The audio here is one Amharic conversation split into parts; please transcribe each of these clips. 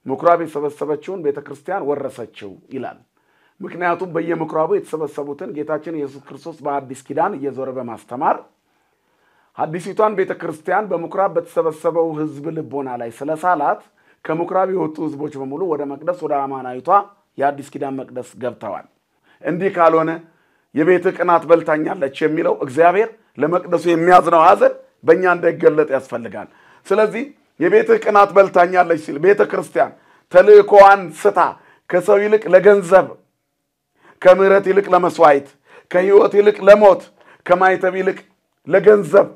ምኩራብ የሰበሰበችውን ቤተክርስቲያን ወረሰችው ይላል። ምክንያቱም በየምኩራቡ የተሰበሰቡትን ጌታችን ኢየሱስ ክርስቶስ በአዲስ ኪዳን እየዞረ በማስተማር አዲሲቷን ቤተክርስቲያን በምኩራብ በተሰበሰበው ህዝብ ልቦና ላይ ስለሳላት ከምኩራብ የወጡ ህዝቦች በሙሉ ወደ መቅደስ ወደ አማናዊቷ የአዲስ ኪዳን መቅደስ ገብተዋል። እንዲህ ካልሆነ የቤት ቅናት በልታኛለች የሚለው እግዚአብሔር ለመቅደሱ የሚያዝነው ሐዘን በእኛ እንዳይገለጥ ያስፈልጋል። ስለዚህ የቤት ቅናት በልታኛለች ሲል ቤተክርስቲያን ተልእኮዋን ስታ ከሰው ይልቅ ለገንዘብ ከምህረት ይልቅ ለመስዋዕት ከህይወት ይልቅ ለሞት ከማይተብ ይልቅ ለገንዘብ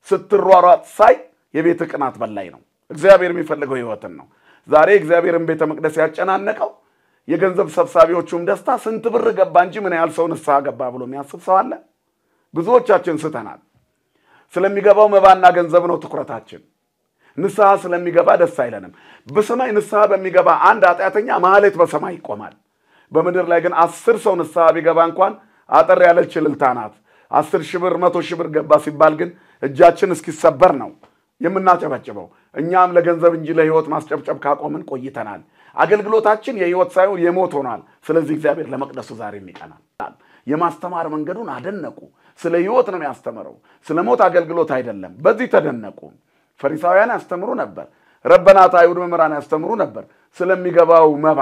ስትሯሯጥ ሳይ የቤት ቅናት በላይ ነው። እግዚአብሔር የሚፈልገው ህይወትን ነው። ዛሬ እግዚአብሔርን ቤተ መቅደስ ያጨናነቀው የገንዘብ ሰብሳቢዎቹም ደስታ ስንት ብር ገባ እንጂ ምን ያህል ሰው ንስሐ ገባ ብሎ የሚያስብ ሰው አለ? ብዙዎቻችን ስተናል። ስለሚገባው መባና ገንዘብ ነው ትኩረታችን። ንስሐ ስለሚገባ ደስ አይለንም። በሰማይ ንስሐ በሚገባ አንድ ኃጢአተኛ ማህሌት በሰማይ ይቆማል። በምድር ላይ ግን 10 ሰው ንስሐ ቢገባ እንኳን አጠር ያለች እልልታ ናት። 10 ሺህ ብር 100 ሺህ ብር ገባ ሲባል ግን እጃችን እስኪሰበር ነው የምናጨበጭበው። እኛም ለገንዘብ እንጂ ለህይወት ማስጨብጨብ ካቆምን ቆይተናል። አገልግሎታችን የህይወት ሳይሆን የሞት ሆኗል። ስለዚህ እግዚአብሔር ለመቅደሱ ዛሬም ይቀናል። የማስተማር መንገዱን አደነቁ። ስለ ህይወት ነው የሚያስተምረው፣ ስለ ሞት አገልግሎት አይደለም። በዚህ ተደነቁ። ፈሪሳውያን ያስተምሩ ነበር፣ ረበናት አይሁድ መምህራን ያስተምሩ ነበር። ስለሚገባው መባ፣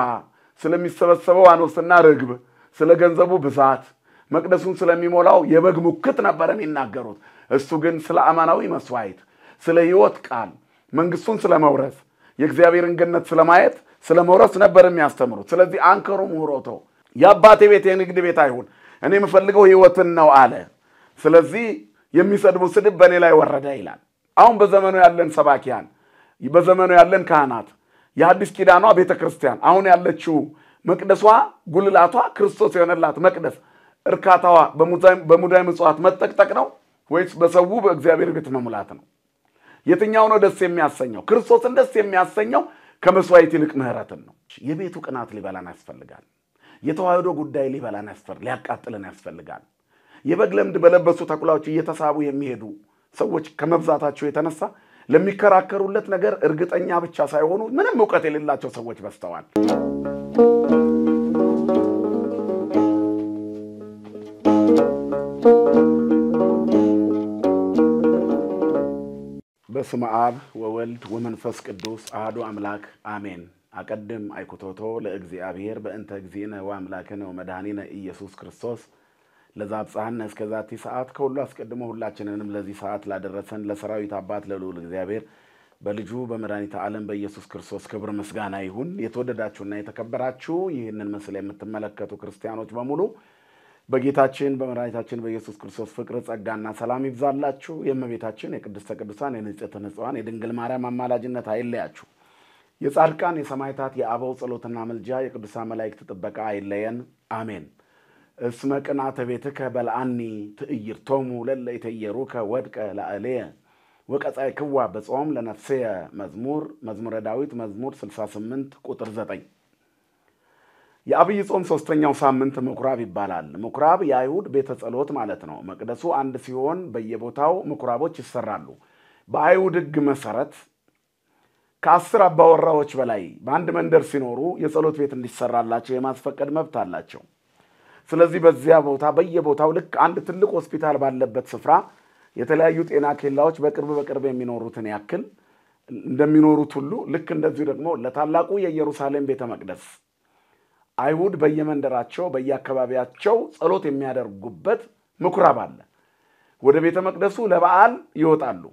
ስለሚሰበሰበው አኖስና ርግብ፣ ስለ ገንዘቡ ብዛት፣ መቅደሱን ስለሚሞላው የበግ ሙክት ነበር የሚናገሩት። እሱ ግን ስለ አማናዊ መስዋዕት፣ ስለ ህይወት ቃል፣ መንግስቱን ስለመውረስ፣ የእግዚአብሔርን ገነት ስለማየት ስለመውረስ ነበር የሚያስተምሩት። ስለዚህ አንከሩ ምሁሮቶ የአባቴ ቤት የንግድ ቤት አይሁን እኔ የምፈልገው ህይወትን ነው አለ። ስለዚህ የሚሰድቡ ስድብ በእኔ ላይ ወረደ ይላል። አሁን በዘመኑ ያለን ሰባኪያን፣ በዘመኑ ያለን ካህናት፣ የአዲስ ኪዳኗ ቤተክርስቲያን አሁን ያለችው መቅደሷ ጉልላቷ ክርስቶስ የሆነላት መቅደስ እርካታዋ በሙዳይ ምጽዋት መጠቅጠቅ ነው ወይስ በሰው በእግዚአብሔር ቤት መሙላት ነው? የትኛው ነው ደስ የሚያሰኘው? ክርስቶስን ደስ የሚያሰኘው ከመስዋዕት ይልቅ ምህረትን ነው። የቤቱ ቅናት ሊበላን ያስፈልጋል። የተዋህዶ ጉዳይ ሊበላን ያስፈልጋል፣ ሊያቃጥለን ያስፈልጋል። የበግ ለምድ በለበሱ ተኩላዎች እየተሳቡ የሚሄዱ ሰዎች ከመብዛታቸው የተነሳ ለሚከራከሩለት ነገር እርግጠኛ ብቻ ሳይሆኑ ምንም ዕውቀት የሌላቸው ሰዎች በስተዋል። በስመ አብ ወወልድ ወመንፈስ ቅዱስ አሐዱ አምላክ አሜን። አቀድም አይኩቶቶ ለእግዚአብሔር በእንተ እግዚእነ ወአምላክነ ወመድኃኒነ ኢየሱስ ክርስቶስ ለዛብጻነ እስከዛቲ ሰዓት ከሁሉ አስቀድሞ ሁላችንንም ለዚህ ሰዓት ላደረሰን ለሰራዊት አባት ለልዑል እግዚአብሔር በልጁ በመድኃኒተ ዓለም በኢየሱስ ክርስቶስ ክብር ምስጋና ይሁን። የተወደዳችሁና የተከበራችሁ ይህንን ምስል የምትመለከቱ ክርስቲያኖች በሙሉ በጌታችን በመድኃኒታችን በኢየሱስ ክርስቶስ ፍቅር ጸጋና ሰላም ይብዛላችሁ። የእመቤታችን የቅድስተ ቅዱሳን የንጽሕተ ንጹሐን የድንግል ማርያም አማላጅነት አይለያችሁ። የጻድቃን የሰማዕታት የአበው ጸሎትና ምልጃ የቅዱሳን መላእክት ጥበቃ አይለየን። አሜን። እስመ ቅንዓተ ቤትከ በልዓኒ ትዕይርቶሙ ለእለ ይትየሩከ ወድቀ ላዕሌየ ወቀጻዕክዋ በጾም ለነፍስየ መዝሙረ ዳዊት መዝሙር 68 ቁጥር 9። የአብይ ጾም ሶስተኛው ሳምንት ምኩራብ ይባላል። ምኩራብ የአይሁድ ቤተ ጸሎት ማለት ነው። መቅደሱ አንድ ሲሆን በየቦታው ምኩራቦች ይሰራሉ። በአይሁድ ሕግ መሰረት ከ10 አባወራዎች በላይ በአንድ መንደር ሲኖሩ የጸሎት ቤት እንዲሰራላቸው የማስፈቀድ መብት አላቸው። ስለዚህ በዚያ ቦታ በየቦታው ልክ አንድ ትልቅ ሆስፒታል ባለበት ስፍራ የተለያዩ ጤና ኬላዎች በቅርብ የሚኖሩትን ያክል እንደሚኖሩት ሁሉ ልክ እንደዚህ ደግሞ ለታላቁ የኢየሩሳሌም ቤተ መቅደስ አይሁድ በየመንደራቸው በየአካባቢያቸው ጸሎት የሚያደርጉበት ምኩራብ አለ። ወደ ቤተ መቅደሱ ለበዓል ይወጣሉ።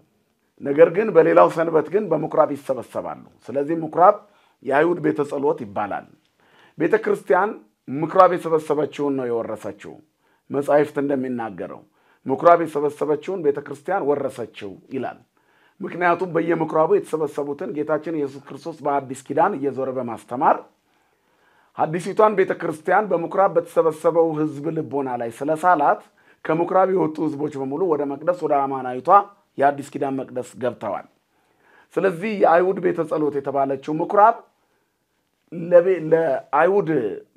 ነገር ግን በሌላው ሰንበት ግን በምኩራብ ይሰበሰባሉ። ስለዚህ ምኩራብ የአይሁድ ቤተ ጸሎት ይባላል። ቤተ ክርስቲያን ምኩራብ የሰበሰበችውን ነው የወረሰችው። መጻሕፍት እንደሚናገረው ምኩራብ የሰበሰበችውን ቤተ ክርስቲያን ወረሰችው ይላል። ምክንያቱም በየምኩራቡ የተሰበሰቡትን ጌታችን ኢየሱስ ክርስቶስ በአዲስ ኪዳን እየዞረ በማስተማር አዲሲቷን ቤተ ክርስቲያን በምኩራብ በተሰበሰበው ህዝብ ልቦና ላይ ስለሳላት ከምኩራብ የወጡ ህዝቦች በሙሉ ወደ መቅደስ ወደ አማናዊቷ የአዲስ ኪዳን መቅደስ ገብተዋል። ስለዚህ የአይሁድ ቤተ ጸሎት የተባለችው ምኩራብ ለአይሁድ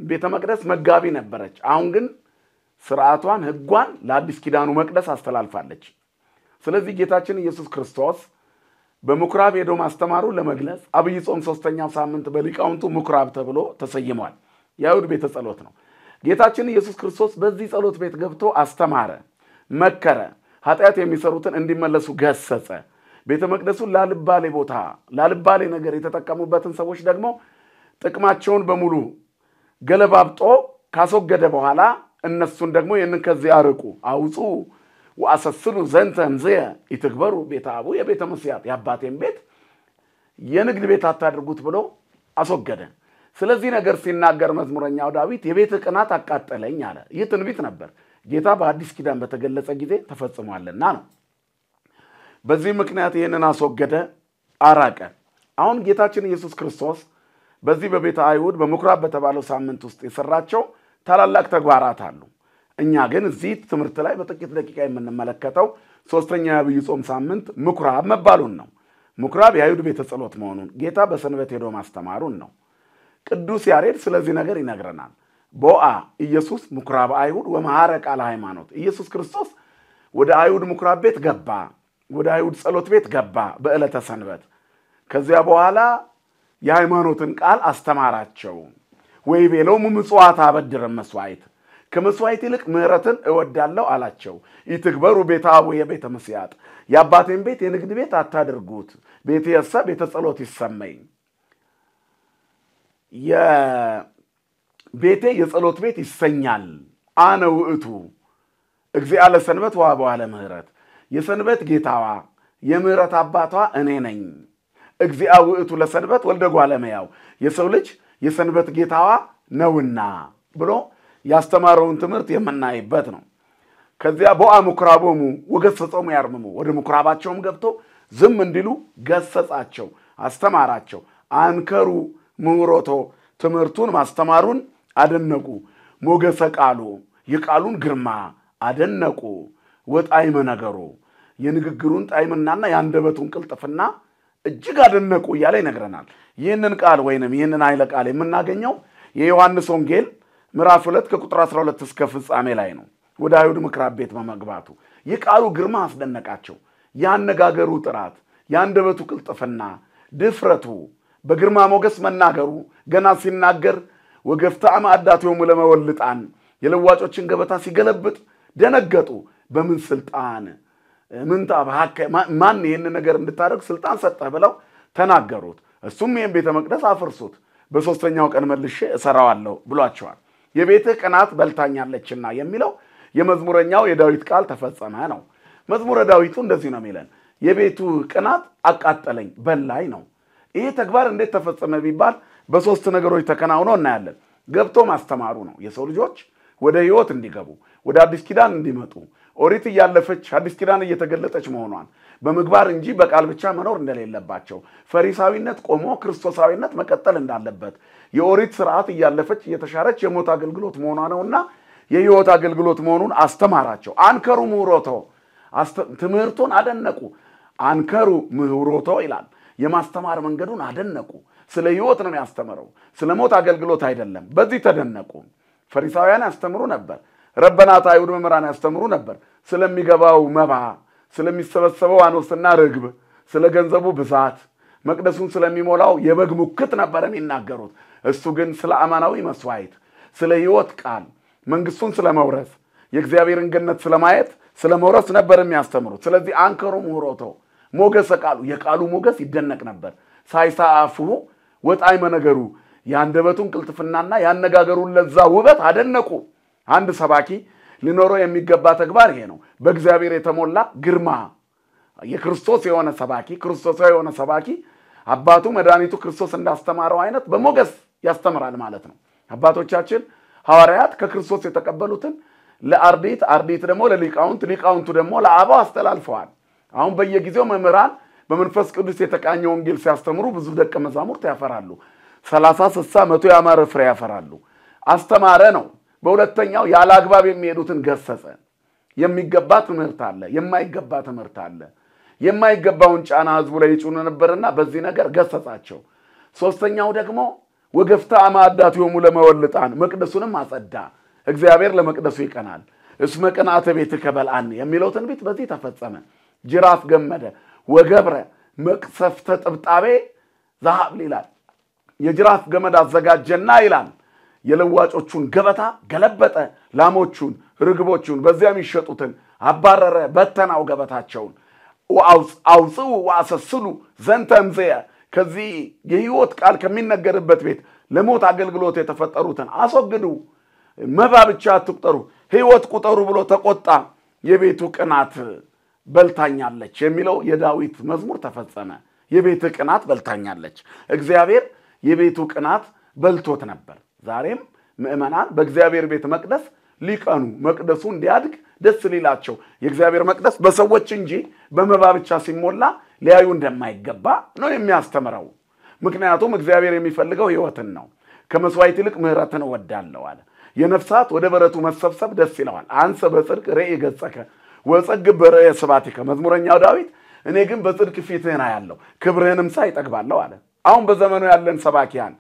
ቤተ መቅደስ መጋቢ ነበረች። አሁን ግን ስርዓቷን ህጓን ለአዲስ ኪዳኑ መቅደስ አስተላልፋለች። ስለዚህ ጌታችን ኢየሱስ ክርስቶስ በምኩራብ ሄዶ ማስተማሩ ለመግለጽ አብይ ጾም 3ኛው ሳምንት በሊቃውንቱ ምኩራብ ተብሎ ተሰይሟል። የአይሁድ ቤተ ጸሎት ነው። ጌታችን ኢየሱስ ክርስቶስ በዚህ ጸሎት ቤት ገብቶ አስተማረ፣ መከረ፣ ኃጢአት የሚሰሩትን እንዲመለሱ ገሰጸ። ቤተ መቅደሱን ላልባሌ ቦታ ላልባሌ ነገር የተጠቀሙበትን ሰዎች ደግሞ ጥቅማቸውን በሙሉ ገለባብጦ ካስወገደ በኋላ እነሱን ደግሞ ይህንን ከዚህ አርቁ አውጡ ወአሰስሉ ዘንተ እምዝየ ይትግበሩ ቤተ አቡ የቤተ መስያት የአባቴን ቤት የንግድ ቤት አታድርጉት ብሎ አስወገደ። ስለዚህ ነገር ሲናገር መዝሙረኛው ዳዊት የቤት ቅናት አቃጠለኝ አለ። ይህ ትንቢት ነበር፣ ጌታ በአዲስ ኪዳን በተገለጸ ጊዜ ተፈጽሟልና ነው። በዚህ ምክንያት ይህንን አስወገደ፣ አራቀ። አሁን ጌታችን ኢየሱስ ክርስቶስ በዚህ በቤተ አይሁድ በምኩራብ በተባለው ሳምንት ውስጥ የሰራቸው ታላላቅ ተግባራት አሉ። እኛ ግን እዚህ ትምህርት ላይ በጥቂት ደቂቃ የምንመለከተው ሶስተኛው የአብይ ጾም ሳምንት ምኩራብ መባሉን ነው። ምኩራብ የአይሁድ ቤተ ጸሎት መሆኑን ጌታ በሰንበት ሄዶ ማስተማሩን ነው። ቅዱስ ያሬድ ስለዚህ ነገር ይነግረናል። ቦአ ኢየሱስ ምኩራብ አይሁድ ወመሐረ ቃለ ሃይማኖት። ኢየሱስ ክርስቶስ ወደ አይሁድ ምኩራብ ቤት ገባ፣ ወደ አይሁድ ጸሎት ቤት ገባ በዕለተ ሰንበት። ከዚያ በኋላ የሃይማኖትን ቃል አስተማራቸው። ወይቤሎሙ ምጽዋት አበድረ መስዋዕት፣ ከመስዋዕት ይልቅ ምህረትን እወዳለሁ አላቸው። ይትግበሩ ቤተ አቡ የቤተ መስያት፣ የአባቴን ቤት የንግድ ቤት አታድርጉት፣ ቤቴሰ ቤተ ጸሎት ይሰመኝ። የቤቴ የጸሎት ቤት ይሰኛል። አነ ውእቱ እግዚአ ለሰንበት ወአቡአ ለምህረት፣ የሰንበት ጌታዋ የምህረት አባቷ እኔ ነኝ። እግዚአ ውእቱ ለሰንበት ወልደ እጓለ እመሕያው፣ የሰው ልጅ የሰንበት ጌታዋ ነውና ብሎ ያስተማረውን ትምህርት የምናይበት ነው። ከዚያ ቦአ ምኩራቦሙ ወገሰጾሙ ያርምሙ፣ ወደ ምኩራባቸውም ገብቶ ዝም እንዲሉ ገሰጻቸው፣ አስተማራቸው። አንከሩ ምሁሮቶ፣ ትምህርቱን ማስተማሩን አደነቁ። ሞገሰ ቃሉ፣ የቃሉን ግርማ አደነቁ። ወጣዕመ ነገሩ፣ የንግግሩን ጣዕምናና የአንደበቱን ቅልጥፍና እጅግ አደነቁ እያለ ይነግረናል። ይህንን ቃል ወይንም ይህንን ኃይለ ቃል የምናገኘው የዮሐንስ ወንጌል ምዕራፍ 2 ከቁጥር 12 እስከ ፍጻሜ ላይ ነው። ወደ አይሁድ ምኩራብ ቤት በመግባቱ የቃሉ ግርማ አስደነቃቸው። ያነጋገሩ ጥራት፣ የአንደበቱ ቅልጥፍና፣ ድፍረቱ፣ በግርማ ሞገስ መናገሩ፣ ገና ሲናገር ወገፍታ ማዕዳቲሆሙ ለመወልጣን፣ የለዋጮችን ገበታ ሲገለብጥ ደነገጡ። በምን ስልጣን ማን ይህን ነገር እንድታደርግ ስልጣን ሰጠህ ብለው ተናገሩት። እሱም ይህን ቤተ መቅደስ አፍርሱት፣ በሶስተኛው ቀን መልሼ እሰራዋለሁ ብሏቸዋል። የቤትህ ቅናት በልታኛለችና የሚለው የመዝሙረኛው የዳዊት ቃል ተፈጸመ ነው። መዝሙረ ዳዊቱ እንደዚህ ነው የሚለን፣ የቤቱ ቅናት አቃጠለኝ በላይ ነው። ይሄ ተግባር እንዴት ተፈጸመ ቢባል በሶስት ነገሮች ተከናውኖ እናያለን። ገብቶ ማስተማሩ ነው። የሰው ልጆች ወደ ሕይወት እንዲገቡ ወደ አዲስ ኪዳን እንዲመጡ ኦሪት እያለፈች አዲስ ኪዳን እየተገለጠች መሆኗን በምግባር እንጂ በቃል ብቻ መኖር እንደሌለባቸው ፈሪሳዊነት ቆሞ ክርስቶሳዊነት መቀጠል እንዳለበት የኦሪት ስርዓት እያለፈች እየተሻረች የሞት አገልግሎት መሆኗ ነውና የሕይወት አገልግሎት መሆኑን አስተማራቸው። አንከሩ ምሁሮቶ፣ ትምህርቱን አደነቁ። አንከሩ ምሁሮቶ ይላል። የማስተማር መንገዱን አደነቁ። ስለ ሕይወት ነው ያስተምረው፣ ስለ ሞት አገልግሎት አይደለም። በዚህ ተደነቁ። ፈሪሳውያን ያስተምሩ ነበር፣ ረበናት አይሁድ መምህራን ያስተምሩ ነበር። ስለሚገባው መባ፣ ስለሚሰበሰበው አኖስና ርግብ፣ ስለ ገንዘቡ ብዛት፣ መቅደሱን ስለሚሞላው የበግ ሙክት ነበር የሚናገሩት። እሱ ግን ስለ አማናዊ መስዋዕት፣ ስለ ሕይወት ቃል፣ መንግስቱን ስለመውረስ፣ የእግዚአብሔርን ገነት ስለማየት ስለመውረስ ነበር የሚያስተምሩት። ስለዚህ አንከሩ ምሁሮቶ፣ ሞገሰ ቃሉ፣ የቃሉ ሞገስ ይደነቅ ነበር። ሳይሳአፍሁ ወጣዕመ ነገሩ፣ የአንደበቱን ቅልጥፍናና ያነጋገሩን ለዛ ውበት አደነቁ። አንድ ሰባኪ ሊኖረው የሚገባ ተግባር ይሄ ነው። በእግዚአብሔር የተሞላ ግርማ የክርስቶስ የሆነ ሰባኪ፣ ክርስቶሳዊ የሆነ ሰባኪ አባቱ መድኃኒቱ ክርስቶስ እንዳስተማረው አይነት በሞገስ ያስተምራል ማለት ነው። አባቶቻችን ሐዋርያት ከክርስቶስ የተቀበሉትን ለአርዲት፣ አርዲት ደግሞ ለሊቃውንት፣ ሊቃውንቱ ደግሞ ለአበው አስተላልፈዋል። አሁን በየጊዜው መምህራን በመንፈስ ቅዱስ የተቃኘ ወንጌል ሲያስተምሩ ብዙ ደቀ መዛሙርት ያፈራሉ። 30፣ 60፣ 100 ያማረ ፍሬ ያፈራሉ። አስተማረ ነው። በሁለተኛው ያለ አግባብ የሚሄዱትን ገሰጸ። የሚገባ ትምህርት አለ፣ የማይገባ ትምህርት አለ። የማይገባውን ጫና ህዝቡ ላይ ይጭኑ ነበርና በዚህ ነገር ገሰጻቸው። ሶስተኛው ደግሞ ወገፍታ ማዕዳቲሆሙ ለመወልጣን፣ መቅደሱንም አጸዳ። እግዚአብሔር ለመቅደሱ ይቀናል። እስመ ቅንዓተ ቤትከ በልዐኒ የሚለው ትንቢት በዚህ ተፈጸመ። ጅራፍ ገመደ፣ ወገብረ መቅሰፍተ ጥብጣቤ ዛሃብ ይላል የጅራፍ ገመድ አዘጋጀና ይላል የለዋጮቹን ገበታ ገለበጠ ላሞቹን ርግቦቹን በዚያም ይሸጡትን አባረረ በተናው ገበታቸውን አውጽው ዋሰስሉ ዘንተምዘያ ከዚህ የህይወት ቃል ከሚነገርበት ቤት ለሞት አገልግሎት የተፈጠሩትን አስወግዱ መባ ብቻ አትቁጠሩ ህይወት ቁጠሩ ብሎ ተቆጣ የቤቱ ቅናት በልታኛለች የሚለው የዳዊት መዝሙር ተፈጸመ የቤቱ ቅናት በልታኛለች እግዚአብሔር የቤቱ ቅናት በልቶት ነበር ዛሬም ምእመናን በእግዚአብሔር ቤት መቅደስ ሊቀኑ መቅደሱ እንዲያድግ ደስ ሊላቸው የእግዚአብሔር መቅደስ በሰዎች እንጂ በመባ ብቻ ሲሞላ ሊያዩ እንደማይገባ ነው የሚያስተምረው ምክንያቱም እግዚአብሔር የሚፈልገው ህይወትን ነው ከመስዋዕት ይልቅ ምህረትን ወዳለው አለ የነፍሳት ወደ በረቱ መሰብሰብ ደስ ይለዋል አንሰ በጽድቅ ረኤ ገጸከ ወጸግብ በረኤ ስባቲከ መዝሙረኛው ዳዊት እኔ ግን በጽድቅ ፊትህን አያለው ክብርህንም ሳይ ጠግባለሁ አለ አሁን በዘመኑ ያለን ሰባኪያን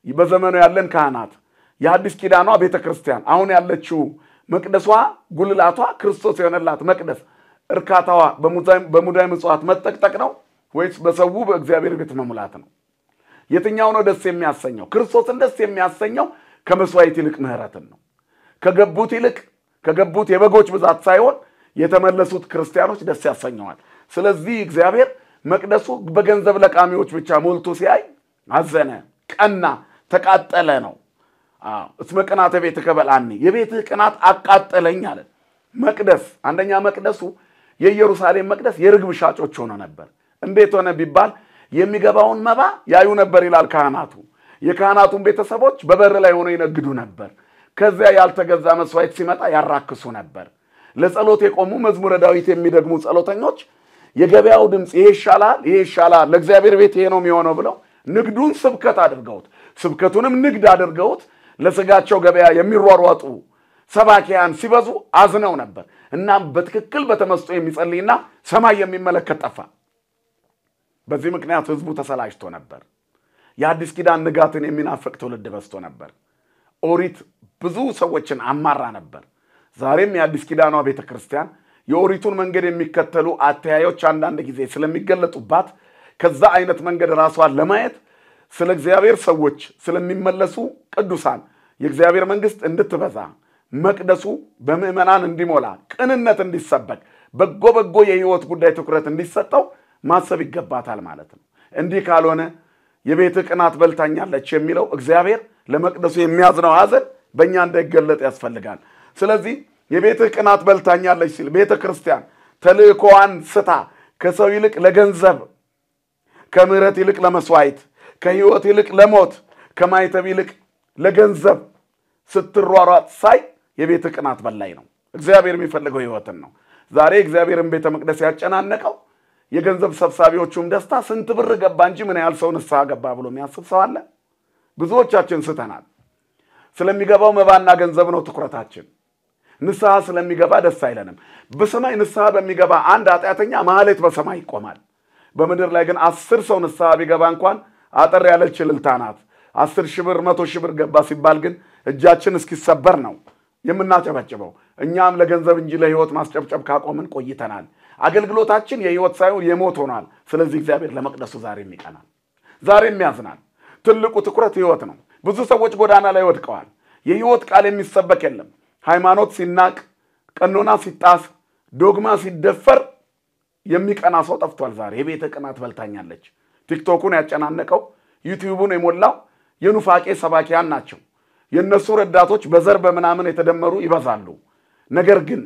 በዘመኑ ያለን ካህናት የሐዲስ ኪዳኗ ቤተክርስቲያን አሁን ያለችው መቅደሷ ጉልላቷ ክርስቶስ የሆነላት መቅደስ እርካታዋ በሙዳይ ምጽዋት መጠቅጠቅ ነው ወይስ በሰው በእግዚአብሔር ቤት መሙላት ነው የትኛው ነው ደስ የሚያሰኘው ክርስቶስን ደስ የሚያሰኘው ከመስዋዕት ይልቅ ምህረትን ነው ከገቡት የበጎች ብዛት ሳይሆን የተመለሱት ክርስቲያኖች ደስ ያሰኘዋል ስለዚህ እግዚአብሔር መቅደሱ በገንዘብ ለቃሚዎች ብቻ ሞልቶ ሲያይ አዘነ ቀና ተቃጠለ ነው እስመ ቅናተ ቤትከ በልዓኒ የቤትህ ቅናት አቃጠለኝ አለ መቅደስ አንደኛ መቅደሱ የኢየሩሳሌም መቅደስ የርግብ ሻጮች ሆኖ ነበር እንዴት ሆነ ቢባል የሚገባውን መባ ያዩ ነበር ይላል ካህናቱ የካህናቱን ቤተሰቦች በበር ላይ ሆነው ይነግዱ ነበር ከዚያ ያልተገዛ መስዋዕት ሲመጣ ያራክሱ ነበር ለጸሎት የቆሙ መዝሙረ ዳዊት የሚደግሙ ጸሎተኞች የገበያው ድምጽ ይሄ ይሻላል ለእግዚአብሔር ቤት ይሄ ነው የሚሆነው ብለው ንግዱን ስብከት አድርገውት ስብከቱንም ንግድ አድርገውት ለስጋቸው ገበያ የሚሯሯጡ ሰባኪያን ሲበዙ አዝነው ነበር እና በትክክል በተመስጦ የሚጸልይና ሰማይ የሚመለከት ጠፋ በዚህ ምክንያት ህዝቡ ተሰላችቶ ነበር የሐዲስ ኪዳን ንጋትን የሚናፍቅ ትውልድ በዝቶ ነበር ኦሪት ብዙ ሰዎችን አማራ ነበር ዛሬም የሐዲስ ኪዳኗ ቤተክርስቲያን የኦሪቱን መንገድ የሚከተሉ አተያዮች አንዳንድ ጊዜ ስለሚገለጡባት ከዛ አይነት መንገድ ራሷን ለማየት ስለ እግዚአብሔር ሰዎች ስለሚመለሱ ቅዱሳን የእግዚአብሔር መንግስት እንድትበዛ መቅደሱ በምእመናን እንዲሞላ ቅንነት እንዲሰበክ በጎ የህይወት ጉዳይ ትኩረት እንዲሰጠው ማሰብ ይገባታል ማለት ነው እንዲህ ካልሆነ የቤት ቅናት በልታኛለች የሚለው እግዚአብሔር ለመቅደሱ የሚያዝነው ሐዘን በእኛ እንዳይገለጥ ያስፈልጋል ስለዚህ የቤት ቅናት በልታኛለች ሲል ቤተክርስቲያን ተልእኮዋን ስታ ከሰው ይልቅ ለገንዘብ ከምህረት ይልቅ ለመስዋዕት ከህይወት ይልቅ ለሞት ከማይተብ ይልቅ ለገንዘብ ስትሯሯጥ ሳይ የቤት ቅናት በላይ ነው እግዚአብሔር የሚፈልገው ህይወትን ነው ዛሬ እግዚአብሔርን ቤተ መቅደስ ያጨናነቀው የገንዘብ ሰብሳቢዎቹም ደስታ ስንት ብር ገባ እንጂ ምን ያህል ሰው ንስሐ ገባ ብሎ የሚያስብ ሰው አለ ብዙዎቻችን ስተናል ስለሚገባው መባና ገንዘብ ነው ትኩረታችን ንስሐ ስለሚገባ ደስ አይለንም በሰማይ ንስሐ በሚገባ አንድ ኃጢአተኛ ማህሌት በሰማይ ይቆማል በመድር ላይ ግን 10 ሰው ንስሐ ቢገባ እንኳን አጠር ያለች ልልታናት 10 ሺህ ብር 100 ሺህ ብር ገባ ሲባል ግን እጃችን እስኪሰበር ነው የምናጨበጭበው እኛም ለገንዘብ እንጂ ለህይወት ማስጨብጨብ ካቆምን ቆይተናል አገልግሎታችን የህይወት ሳይሆን የሞት ሆኗል ስለዚህ እግዚአብሔር ለመቅደሱ ዛሬም ይቀናል ዛሬም ያዝናል ትልቁ ትኩረት ህይወት ነው ብዙ ሰዎች ጎዳና ላይ ወድቀዋል የህይወት ቃል የሚሰበክ የለም ሃይማኖት ሲናቅ ቀኖና ሲጣስ ዶግማ ሲደፈር የሚቀና ሰው ጠፍቷል ዛሬ የቤተ ቅናት በልታኛለች ቲክቶኩን ያጨናነቀው ዩቲዩቡን የሞላው የኑፋቄ ሰባኪያን ናቸው የነሱ ረዳቶች በዘር በመናምን የተደመሩ ይበዛሉ ነገር ግን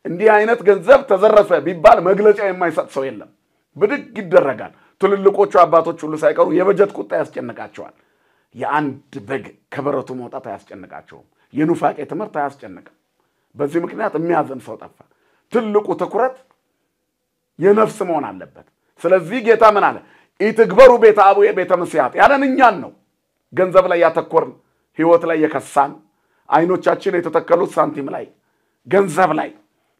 እንዲህ አይነት ገንዘብ ተዘረፈ ቢባል መግለጫ የማይሰጥ ሰው የለም ብድግ ይደረጋል ትልልቆቹ አባቶች ሁሉ ሳይቀሩ የበጀት ቁጣ ያስጨንቃቸዋል የአንድ በግ ከበረቱ መውጣት ያስጨንቃቸውም የኑፋቄ ትምህርት ያስጨንቃል በዚህ ምክንያት የሚያዘን ሰው ጠፋ ትልቁ ትኩረት የነፍስ መሆን አለበት ስለዚህ ጌታ ምን አለ ኢትግበሩ ቤተ አቡየ ቤተ መስያት ያለን እኛን ነው ገንዘብ ላይ ያተኮርን ህይወት ላይ የከሳን አይኖቻችን የተተከሉት ሳንቲም ላይ ገንዘብ ላይ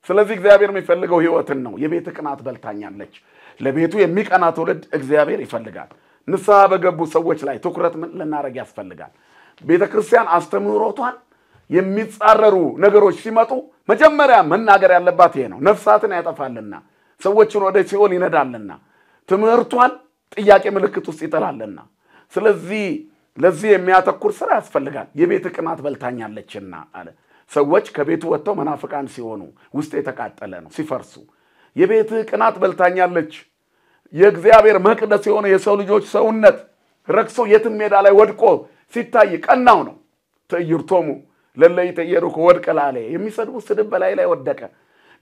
ስለዚህ እግዚአብሔር የሚፈልገው ህይወትን ነው የቤት ቅናት በልታኛለች ለቤቱ የሚቀና ትውልድ እግዚአብሔር ይፈልጋል ንስሐ በገቡ ሰዎች ላይ ትኩረት ለናረግ ያስፈልጋል ቤተክርስቲያን አስተምሮቷን የሚጻረሩ ነገሮች ሲመጡ መጀመሪያ መናገር ያለባት ይሄ ነው ነፍሳትን ያጠፋልና ሰዎችን ወደ ሲኦል ይነዳልና ትምህርቷን ጥያቄ ምልክት ውስጥ ይጥላልና ስለዚህ ለዚህ የሚያተኩር ስራ ያስፈልጋል የቤት ቅናት በልታኛለችና አለ ሰዎች ከቤቱ ወጥተው መናፍቃን ሲሆኑ ውስጥ የተቃጠለ ነው ሲፈርሱ የቤት ቅናት በልታኛለች የእግዚአብሔር መቅደስ የሆነ የሰው ልጆች ሰውነት ረክሶ የትም ሜዳ ላይ ወድቆ ሲታይ ቀናው ነው ተይርቶሙ ለለይተ የሩክ ወድቀላለ የሚሰድቡ ስድብ በላይ ላይ ወደቀ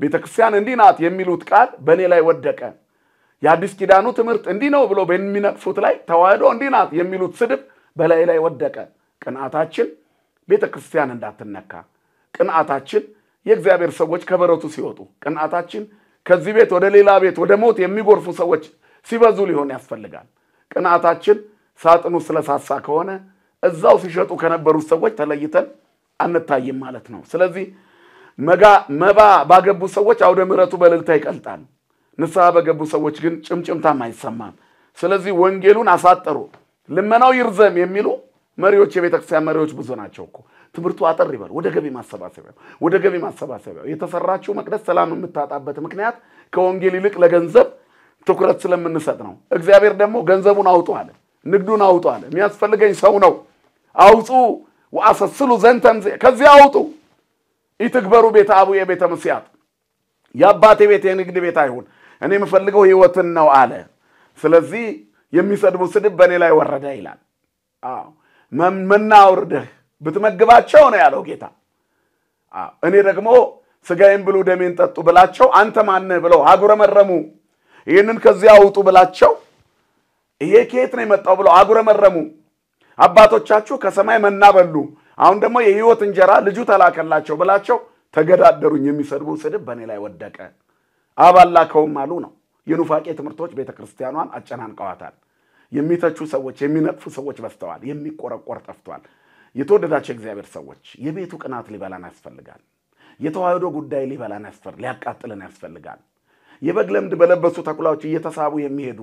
ቤተክርስቲያን እንዲናት የሚሉት ቃል በኔ ላይ ወደቀ የአዲስ ኪዳኑ ትምህርት እንዲ ነው ብሎ በሚነቅፉት ላይ ተዋህዶ እንዲናት የሚሉት ስድብ በላይ ላይ ወደቀ ቅናታችን ቤተክርስቲያን እንዳትነካ ቅናታችን የእግዚአብሔር ሰዎች ከበረቱ ሲወጡ ቅናታችን ከዚህ ቤት ወደ ሌላ ቤት ወደ ሞት የሚጎርፉ ሰዎች ሲበዙ ሊሆን ያስፈልጋል ቅናታችን ሳጥኑ ስለሳሳ ከሆነ እዛው ሲሸጡ ከነበሩ ሰዎች ተለይተን አንታይም ማለት ነው ስለዚህ መባ ባገቡ ሰዎች አውደ ምሕረቱ በልልታ ይቀልጣል ንስሐ በገቡ ሰዎች ግን ጭምጭምታም አይሰማም ስለዚህ ወንጌሉን አሳጠሩ ለመናው ይርዘም የሚሉ መሪዎች የቤተክርስቲያን መሪዎች ብዙ ናቸው እኮ ትምርቱ አጠር ይበል ወደ ገቢ ማሰባሰቢያው የተሰራችው መቅደስ ሰላም የምታጣበት ምክንያት ከወንጌል ይልቅ ለገንዘብ ትኩረት ስለምንሰጥ ነው እግዚአብሔር ደግሞ ገንዘቡን አውጡ አለ ንግዱን አውጡ አለ የሚያስፈልገኝ ሰው ነው አውጡ ወአሰስሉ ዘንተን ከዚህ አውጡ ይትግበሩ ቤተ አቡ የቤተ መስያት ያባቴ ቤት የንግድ ቤት አይሁን እኔ የምፈልገው ህይወትን ነው አለ ስለዚህ የሚሰድቡ ስድብ በኔ ላይ ወረደ ይላል መናውርደህ ብትመግባቸው ነው ያለው ጌታ እኔ ደግሞ ስጋዬን ብሉ ደሜን ጠጡ ብላቸው አንተ ማን ነህ ብለው አጉረመረሙ ይሄንን ከዚህ አውጡ ብላቸው ይሄ ከየት ነው የመጣው ብለው አጉረመረሙ አባቶቻችሁ ከሰማይ መና በሉ አሁን ደግሞ የህይወት እንጀራ ልጁ ተላከላቸው ብላቸው ተገዳደሩኝ የሚሰድቡ ስድብ በኔ ላይ ወደቀ አባላከውም አሉ ነው የኑፋቄ ትምርቶች ቤተክርስቲያኗን አጨናንቀዋታል የሚተቹ ሰዎች የሚነጥፉ ሰዎች በስተዋል የሚቆረቆር ጠፍቷል የተወደዳቸው እግዚአብሔር ሰዎች የቤቱ ቅናት ሊበላን ያስፈልጋል የተዋህዶ ጉዳይ ሊበላን ያስፈልጋል ሊያቃጥለን ያስፈልጋል የበግ ለምድ በለበሱ ተኩላዎች እየተሳቡ የሚሄዱ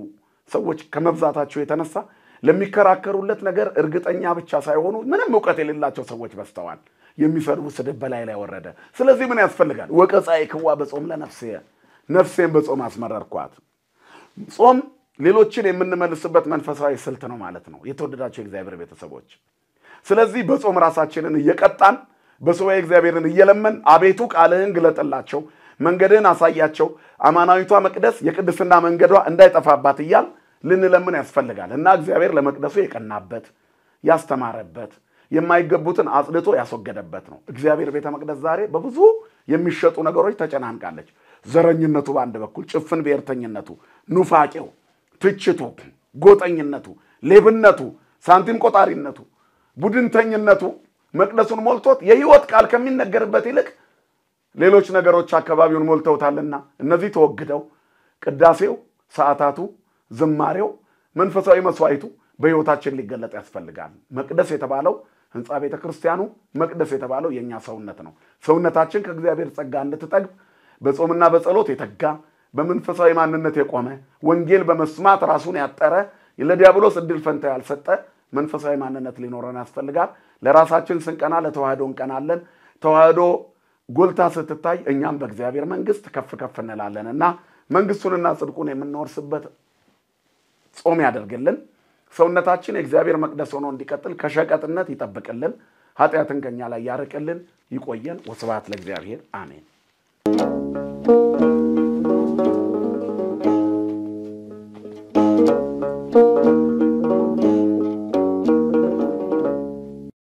ሰዎች ከመብዛታቸው የተነሳ ለሚከራከሩለት ነገር እርግጠኛ ብቻ ሳይሆኑ ምንም ዕውቀት የሌላቸው ሰዎች በስተዋል የሚሰድቡ ስድብ በላይ ላይ ወረደ ስለዚህ ምን ያስፈልጋል ወቀጻይ ክዋ በጾም ለነፍሴ ነፍሴን በጾም አስመረርኳት ጾም ሌሎችን የምንመልስበት መንፈሳዊ ስልት ነው ማለት ነው የተወደዳቸው እግዚአብሔር ቤተሰቦች ስለዚህ በጾም ራሳችንን እየቀጣን በሶባይ እግዚአብሔርን እየለመን አቤቱ ቃልህን ግለጥላቸው መንገድህን አሳያቸው አማናዊቷ መቅደስ የቅድስና መንገዷ እንዳይጠፋባት ይያል ልንለምን ያስፈልጋል እና እግዚአብሔር ለመቅደሱ የቀናበት ያስተማረበት የማይገቡትን አጽድቶ ያስወገደበት ነው እግዚአብሔር ቤተ መቅደስ ዛሬ በብዙ የሚሸጡ ነገሮች ተጨናንቃለች ዘረኝነቱ በአንድ በኩል ጭፍን ብሔርተኝነቱ ኑፋቄው ትችቱ ጎጠኝነቱ ሌብነቱ ሳንቲም ቆጣሪነቱ ቡድንተኝነቱ መቅደሱን ሞልቶት የህይወት ቃል ከሚነገርበት ይልቅ ሌሎች ነገሮች አካባቢውን ሞልተውታልና እነዚህ ተወግደው ቅዳሴው ሰዓታቱ ዝማሬው መንፈሳዊ መስዋዕቱ በህይወታችን ሊገለጥ ያስፈልጋል መቅደስ የተባለው ህንጻ ቤተክርስቲያኑ መቅደስ የተባለው የኛ ሰውነት ነው ሰውነታችን ከእግዚአብሔር ጸጋ እንድትጠግብ በጾምና በጸሎት የተጋ በመንፈሳዊ ማንነት የቆመ ወንጌል በመስማት ራሱን ያጠረ ለዲያብሎስ እድል ፈንታ ያልሰጠ መንፈሳዊ ማንነት ሊኖረን ያስፈልጋል ለራሳችን ስንቀና ለተዋህዶ እንቀናለን ተዋህዶ ጎልታ ስትታይ እኛም በእግዚአብሔር መንግስት ከፍ ከፍ እንላለንና መንግስቱንና ጽድቁን የምንወርስበት ጾም ያደርግልን ሰውነታችን የእግዚአብሔር መቅደስ ሆኖ እንዲቀጥል ከሸቀጥነት ይጠብቅልን ኃጢአትን ከኛ ላይ ያርቅልን ይቆየን ወስብሐት ለእግዚአብሔር አሜን